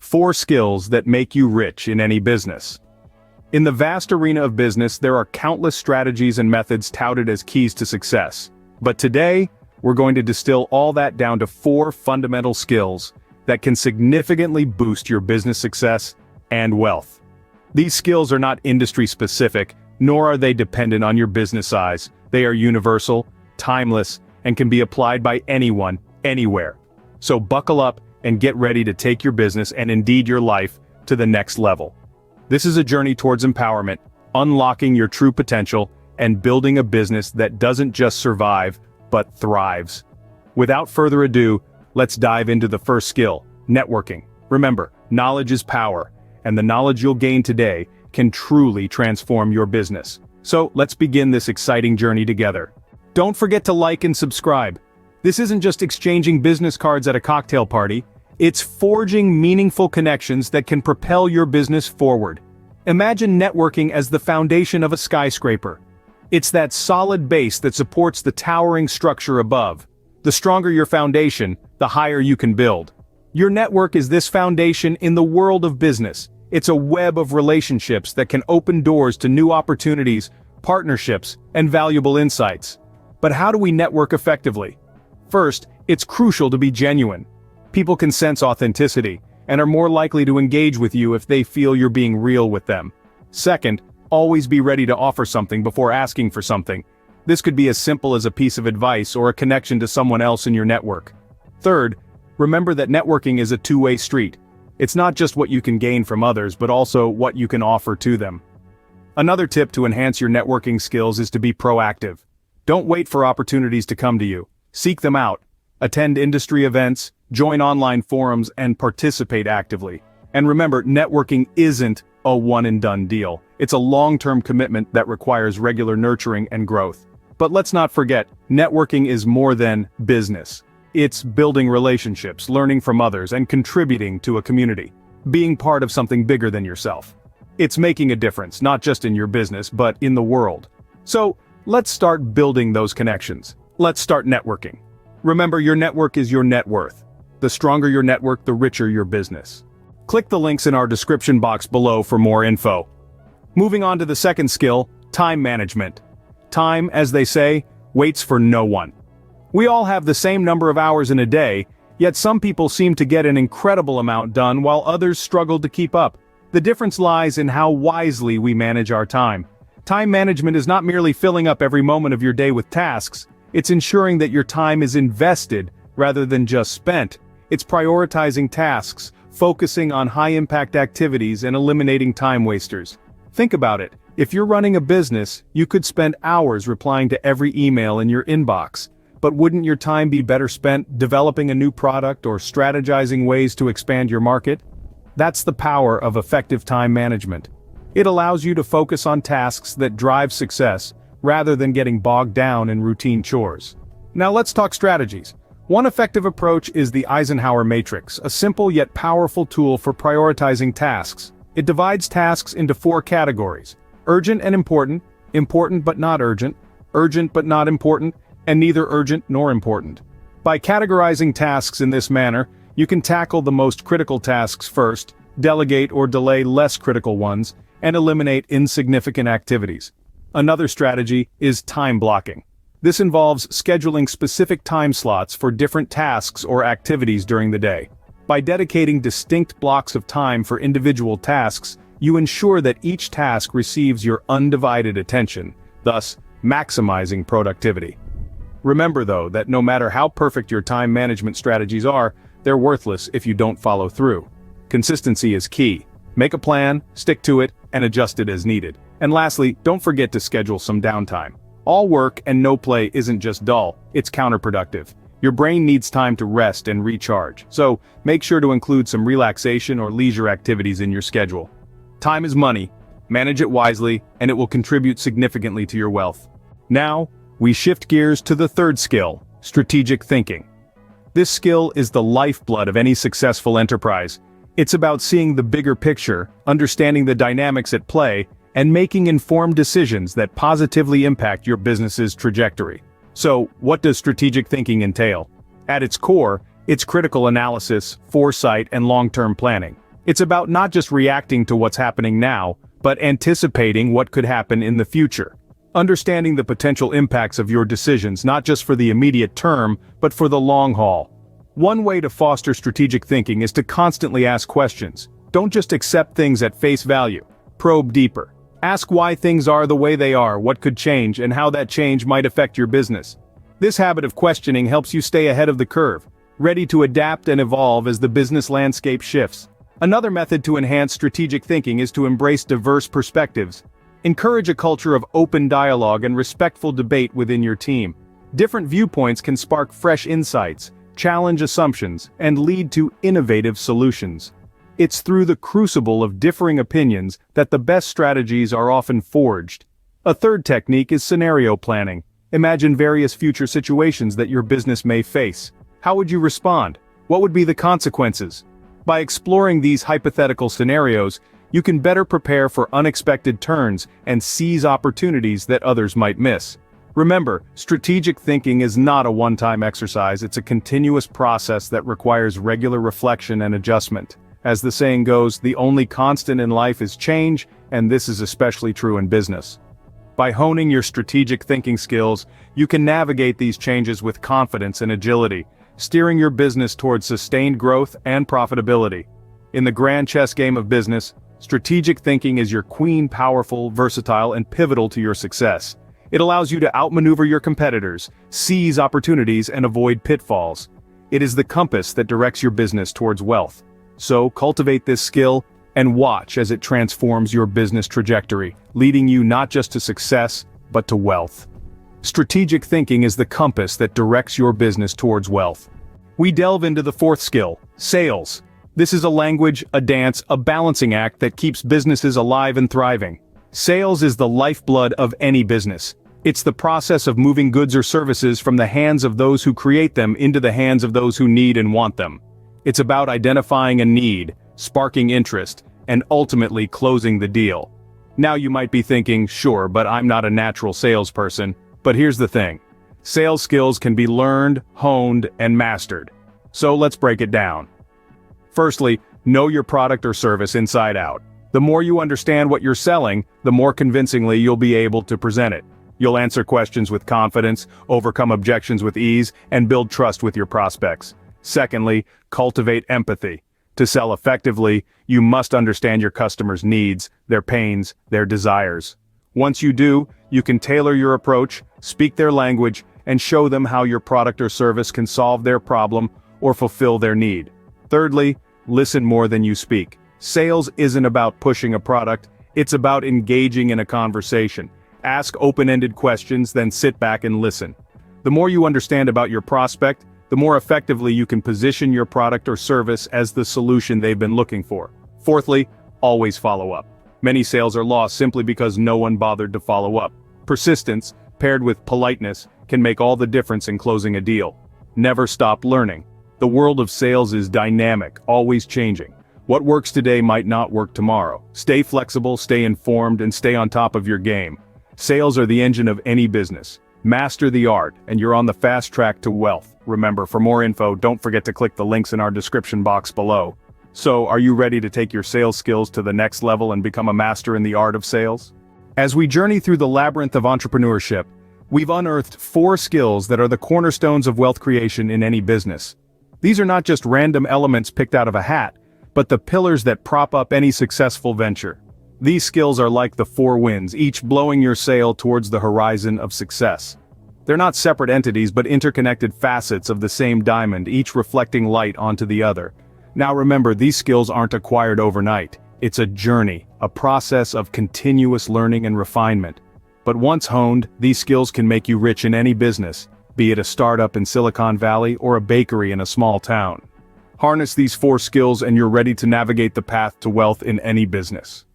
4 skills that make you rich in any business. In the vast arena of business, there are countless strategies and methods touted as keys to success. But today, we're going to distill all that down to 4 fundamental skills that can significantly boost your business success and wealth. These skills are not industry-specific, nor are they dependent on your business size. They are universal, timeless, and can be applied by anyone, anywhere. So buckle up and get ready to take your business and indeed your life to the next level. This is a journey towards empowerment, unlocking your true potential, and building a business that doesn't just survive, but thrives. Without further ado, let's dive into the first skill, networking. Remember, knowledge is power, and the knowledge you'll gain today can truly transform your business. So let's begin this exciting journey together. Don't forget to like and subscribe. This isn't just exchanging business cards at a cocktail party, it's forging meaningful connections that can propel your business forward. Imagine networking as the foundation of a skyscraper. It's that solid base that supports the towering structure above. The stronger your foundation, the higher you can build. Your network is this foundation in the world of business. It's a web of relationships that can open doors to new opportunities, partnerships, and valuable insights. But how do we network effectively? First, it's crucial to be genuine. People can sense authenticity, and are more likely to engage with you if they feel you're being real with them. Second, always be ready to offer something before asking for something. This could be as simple as a piece of advice or a connection to someone else in your network. Third, remember that networking is a two-way street. It's not just what you can gain from others, but also what you can offer to them. Another tip to enhance your networking skills is to be proactive. Don't wait for opportunities to come to you. Seek them out. Attend industry events, join online forums, and participate actively. And remember, networking isn't a one-and-done deal. It's a long-term commitment that requires regular nurturing and growth. But let's not forget, networking is more than business. It's building relationships, learning from others, and contributing to a community. Being part of something bigger than yourself. It's making a difference, not just in your business, but in the world. So, let's start building those connections. Let's start networking. Remember, your network is your net worth. The stronger your network, the richer your business. Click the links in our description box below for more info. Moving on to the second skill, time management. Time, as they say, waits for no one. We all have the same number of hours in a day, yet some people seem to get an incredible amount done while others struggle to keep up. The difference lies in how wisely we manage our time. Time management is not merely filling up every moment of your day with tasks, it's ensuring that your time is invested rather than just spent. It's prioritizing tasks, focusing on high-impact activities, and eliminating time wasters. Think about it. If you're running a business, you could spend hours replying to every email in your inbox. But wouldn't your time be better spent developing a new product or strategizing ways to expand your market? That's the power of effective time management. It allows you to focus on tasks that drive success, rather than getting bogged down in routine chores. Now let's talk strategies. One effective approach is the Eisenhower Matrix, a simple yet powerful tool for prioritizing tasks. It divides tasks into 4 categories: urgent and important, important but not urgent, urgent but not important, and neither urgent nor important. By categorizing tasks in this manner, you can tackle the most critical tasks first, delegate or delay less critical ones, and eliminate insignificant activities. Another strategy is time blocking. This involves scheduling specific time slots for different tasks or activities during the day. By dedicating distinct blocks of time for individual tasks, you ensure that each task receives your undivided attention, thus maximizing productivity. Remember though that no matter how perfect your time management strategies are, they're worthless if you don't follow through. Consistency is key. Make a plan, stick to it, and adjust it as needed. And lastly, don't forget to schedule some downtime. All work and no play isn't just dull, it's counterproductive. Your brain needs time to rest and recharge, so make sure to include some relaxation or leisure activities in your schedule. Time is money, manage it wisely, and it will contribute significantly to your wealth. Now, we shift gears to the third skill, strategic thinking. This skill is the lifeblood of any successful enterprise. It's about seeing the bigger picture, understanding the dynamics at play, and making informed decisions that positively impact your business's trajectory. So, what does strategic thinking entail? At its core, it's critical analysis, foresight, and long-term planning. It's about not just reacting to what's happening now, but anticipating what could happen in the future. Understanding the potential impacts of your decisions not just for the immediate term, but for the long haul. One way to foster strategic thinking is to constantly ask questions. Don't just accept things at face value. Probe deeper. Ask why things are the way they are, what could change, and how that change might affect your business. This habit of questioning helps you stay ahead of the curve, ready to adapt and evolve as the business landscape shifts. Another method to enhance strategic thinking is to embrace diverse perspectives. Encourage a culture of open dialogue and respectful debate within your team. Different viewpoints can spark fresh insights, challenge assumptions, and lead to innovative solutions. It's through the crucible of differing opinions that the best strategies are often forged. A third technique is scenario planning. Imagine various future situations that your business may face. How would you respond? What would be the consequences? By exploring these hypothetical scenarios, you can better prepare for unexpected turns and seize opportunities that others might miss. Remember, strategic thinking is not a one-time exercise, it's a continuous process that requires regular reflection and adjustment. As the saying goes, the only constant in life is change, and this is especially true in business. By honing your strategic thinking skills, you can navigate these changes with confidence and agility, steering your business towards sustained growth and profitability. In the grand chess game of business, strategic thinking is your queen, powerful, versatile, and pivotal to your success. It allows you to outmaneuver your competitors, seize opportunities, and avoid pitfalls. It is the compass that directs your business towards wealth. So cultivate this skill and watch as it transforms your business trajectory, leading you not just to success, but to wealth. Strategic thinking is the compass that directs your business towards wealth. We delve into the fourth skill, sales. This is a language, a dance, a balancing act that keeps businesses alive and thriving. Sales is the lifeblood of any business. It's the process of moving goods or services from the hands of those who create them into the hands of those who need and want them. It's about identifying a need, sparking interest, and ultimately closing the deal. Now you might be thinking, sure, but I'm not a natural salesperson. But here's the thing. Sales skills can be learned, honed, and mastered. So let's break it down. Firstly, know your product or service inside out. The more you understand what you're selling, the more convincingly you'll be able to present it. You'll answer questions with confidence, overcome objections with ease, and build trust with your prospects. Secondly, cultivate empathy. To sell effectively, you must understand your customers' needs, their pains, their desires. Once you do, you can tailor your approach, speak their language, and show them how your product or service can solve their problem or fulfill their need. Thirdly, listen more than you speak. Sales isn't about pushing a product, it's about engaging in a conversation. Ask open-ended questions, then sit back and listen. The more you understand about your prospect, the more effectively you can position your product or service as the solution they've been looking for. Fourthly, always follow up. Many sales are lost simply because no one bothered to follow up. Persistence, paired with politeness, can make all the difference in closing a deal. Never stop learning. The world of sales is dynamic, always changing. What works today might not work tomorrow. Stay flexible, stay informed, and stay on top of your game. Sales are the engine of any business. Master the art, and you're on the fast track to wealth. Remember, for more info, don't forget to click the links in our description box below. So, are you ready to take your sales skills to the next level and become a master in the art of sales? As we journey through the labyrinth of entrepreneurship, we've unearthed 4 skills that are the cornerstones of wealth creation in any business. These are not just random elements picked out of a hat, but the pillars that prop up any successful venture. These skills are like the 4 winds, each blowing your sail towards the horizon of success. They're not separate entities but interconnected facets of the same diamond, each reflecting light onto the other. Now remember, these skills aren't acquired overnight. It's a journey, a process of continuous learning and refinement. But once honed, these skills can make you rich in any business, be it a startup in Silicon Valley or a bakery in a small town. Harness these 4 skills and you're ready to navigate the path to wealth in any business.